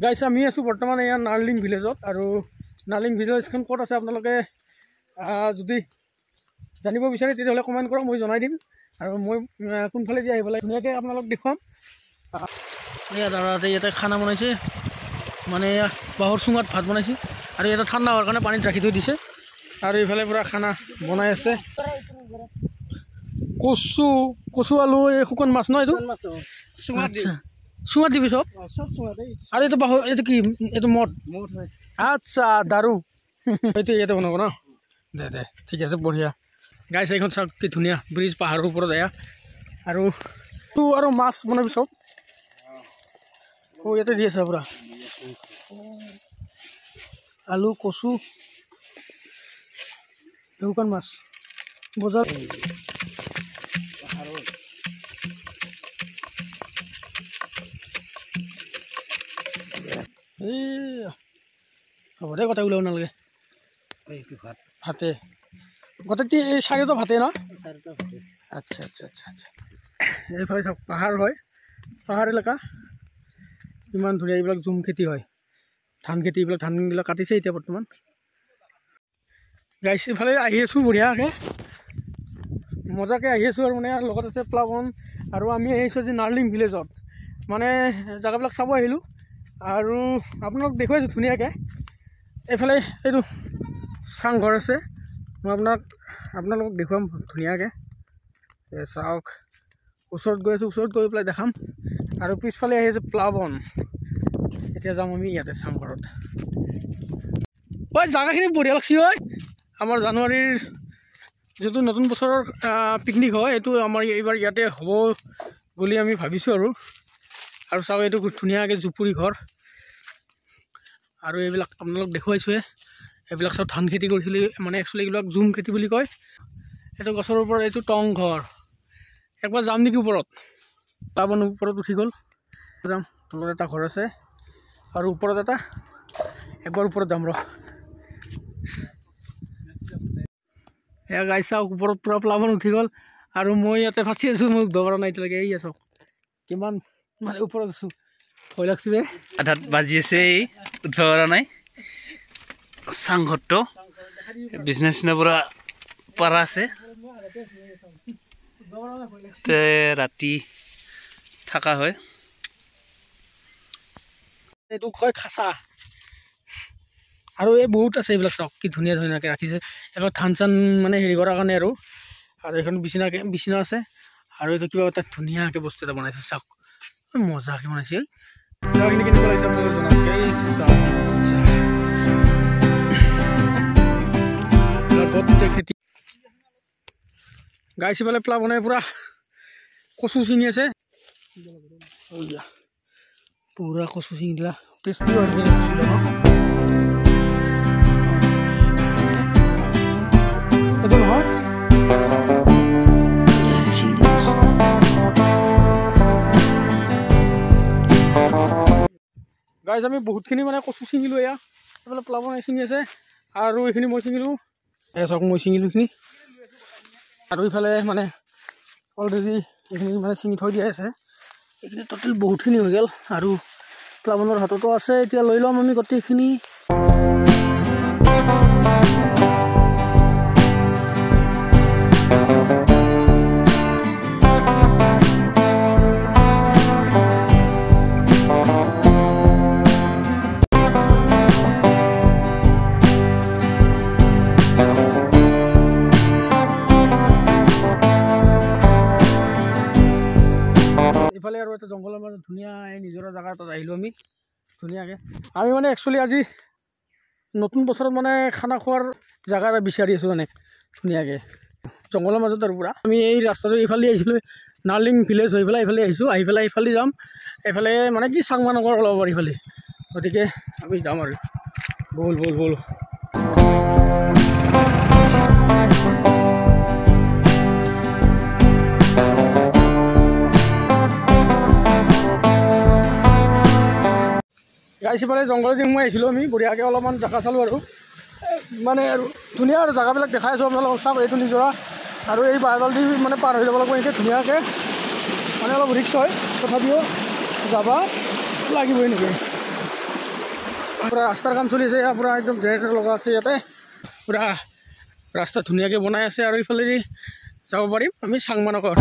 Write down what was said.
গাইছ আমি আছো বৰ্তমান এয়া নাৰ্লিং ভিলেজত আৰু নাৰ্লিং ভিলেজখন ক'ত আছে আপোনালোকে যদি জানিব বিচাৰে তেতিয়াহ'লে কমেণ্ট কৰক মই জনাই দিম আৰু মই কোনফালে দি আহিব লাগে ধুনীয়াকৈ আপোনালোক দেখুৱাম এয়া দাদাহঁতে ইয়াতে খানা বনাইছে মানে বাঁহৰ চুঙাত ভাত বনাইছে আৰু ইয়াতে ঠাণ্ডা হোৱাৰ কাৰণে পানীত ৰাখি থৈ দিছে আৰু এইফালে পূৰা খানা বনাই আছে কচু আলু এই শুকান মাছ ন এইটো আচ্ছা চুঙাত দিবি চব আৰু এইটো বাঁহৰ এইটো কি এইটো মদ হয় আচ্ছা দাৰু এইটো ইয়াতে বনাব ন দে ঠিক আছে বঢ়িয়া গাইছ এইখন চাওক কি ধুনীয়া ব্ৰিজ পাহাৰৰ ওপৰত এয়া আৰু মাছ বনাবি চব ইয়াতে দি আছে পূৰা আলু কচু শুকান মাছ বজাৰ হ'ব দে কথা ওলাব নালাগে ভাতে গোটেই এই চাৰিটা ভাতে ন আচ্ছা আচ্ছা আচ্ছা আচ্ছা এইফালে চাওক পাহাৰ হয় পাহাৰ এলেকা ইমান ধুনীয়া এইবিলাক জুম খেতি হয় ধান খেতি এইবিলাক ধানবিলাক কাটিছে এতিয়া বৰ্তমান গাইছ ইফালে আহি আছোঁ বঢ়িয়াকৈ মজাকৈ আহি আছোঁ আৰু মানে লগত আছে প্লাৱন আৰু আমি আহিছোঁ আজি নাৰ্লিং ভিলেজত মানে জেগাবিলাক চাব আহিলোঁ আৰু আপোনালোক দেখুৱাইছোঁ ধুনীয়াকৈ এইফালে এইটো চাংঘৰ আছে মই আপোনালোকক দেখুৱাম ধুনীয়াকৈ এই চাওক ওচৰত গৈ আছোঁ ওচৰত গৈ পেলাই দেখাম আৰু পিছফালে আহি আছে প্লাৱন এতিয়া যাম আমি ইয়াতে চাংঘৰত ঐ জেগাখিনি বঢ়িয়া লাগছি ঐ আমাৰ জানুৱাৰীৰ যিটো নতুন বছৰৰ পিকনিক হয় এইটো আমাৰ এইবাৰ ইয়াতে হ'ব বুলি আমি ভাবিছোঁ আৰু চাওক এইটো ধুনীয়াকৈ জুপুৰি ঘৰ আৰু এইবিলাক আপোনালোক দেখুৱাইছোঁৱে এইবিলাক চব ধান খেতি কৰিছিলে মানে একচুৱেলি এইবিলাক জুম খেতি বুলি কয় এইটো গছৰ ওপৰত এইটো টং ঘৰ একবাৰ যাম নেকি ওপৰত প্লাৱন ওপৰত উঠি গ'ল যাম তলত এটা ঘৰ আছে আৰু ওপৰত এটা একবাৰ ওপৰত যাম এয়া গাই চাওক ওপৰত পূৰা প্লাৱন উঠি গ'ল আৰু মই ইয়াতে ফাঁচি আছোঁ মোক দবৰা নাই এতিয়ালৈকে এই চাওক কিমান মানে ওপৰত আছোঁ ভয় লাগছে যে আধাত বাজি আছে এই উঠিব পৰা নাই চাংঘৰটো বিজনেছ পৰা পাৰা আছে ৰাতি থকা হয় এইটো কয় খাচা আৰু এই বহুত আছে এইবিলাক চাওক কি ধুনীয়া ধুনীয়াকৈ ৰাখিছে এইবিলাক ধান চান মানে হেৰি কৰাৰ কাৰণে আৰু এইখন বিচনা আছে আৰু এইটো কিবা এটা ধুনীয়াকৈ বস্তু এটা বনাইছে চাওক মজাকৈ বনাইছে জেগাখিনি কেনেকুৱা লাগিছে আপোনালোকে জনাওক গোটেই খেতি গাই চিপালে প্লাৱনে পূৰা কচু ছিঙি আছে পূৰা কচু ছিঙি দিলা টেষ্টি হয় এইটো নহয় গাইজ আমি বহুতখিনি মানে কচু ছিঙিলোঁ এয়া এইফালে প্লাৱন ছিঙি আছে আৰু এইখিনি মই ছিঙিলোঁ চাওক মই ছিঙিলোঁ এইখিনি আৰু ইফালে মানে অলৰেডি এইখিনি মানে ছিঙি থৈ দিয়া আছে এইখিনি টোটেল বহুতখিনি হৈ গ'ল আৰু প্লাৱনৰ হাততো আছে এতিয়া লৈ ল'ম আমি গোটেইখিনি ইফালে আৰু এটা জংঘলৰ মাজত ধুনীয়া এই নিজৰা জেগা এটাত আহিলোঁ আমি ধুনীয়াকৈ আমি মানে একচুৱেলি আজি নতুন বছৰত মানে খানা খোৱাৰ জেগা এটা বিচাৰি আছোঁ মানে ধুনীয়াকৈ জংঘলৰ মাজত আৰু পূৰা আমি এই ৰাস্তাটো এইফালে আহিছিলোঁ নাৰ্লিং ভিলেজ হৈ পেলাই এইফালে আহিছোঁ আহি পেলাই এইফালে যাম এইফালে মানে কি চাংমানগৰ ওলাব পাৰি ইফালে গতিকে আমি যাম আৰু ব'ল গাই চিপালে জংঘলত যে সোমাই আহিছিলোঁ আমি বঢ়িয়াকৈ অলপমান জেগা চালোঁ আৰু মানে আৰু ধুনীয়া আৰু জেগাবিলাক দেখাই আছোঁ আপোনালোকক চাওক এইটো নিজৰা আৰু এই বাঁহডাল দি মানে পাৰ হৈ যাব লাগিব এনেকৈ ধুনীয়াকৈ মানে অলপ ৰিক্স হয় তথাপিও যাবা লাগিবই নেকি পূৰা ৰাস্তাৰ কাম চলি আছে, পূৰা একদম জেনেৰেটৰ লগা আছে ইয়াতে, পূৰা ৰাস্তা ধুনীয়াকৈ বনাই আছে আৰু ইফালেদি যাব পাৰিম আমি চাংমানগৰ।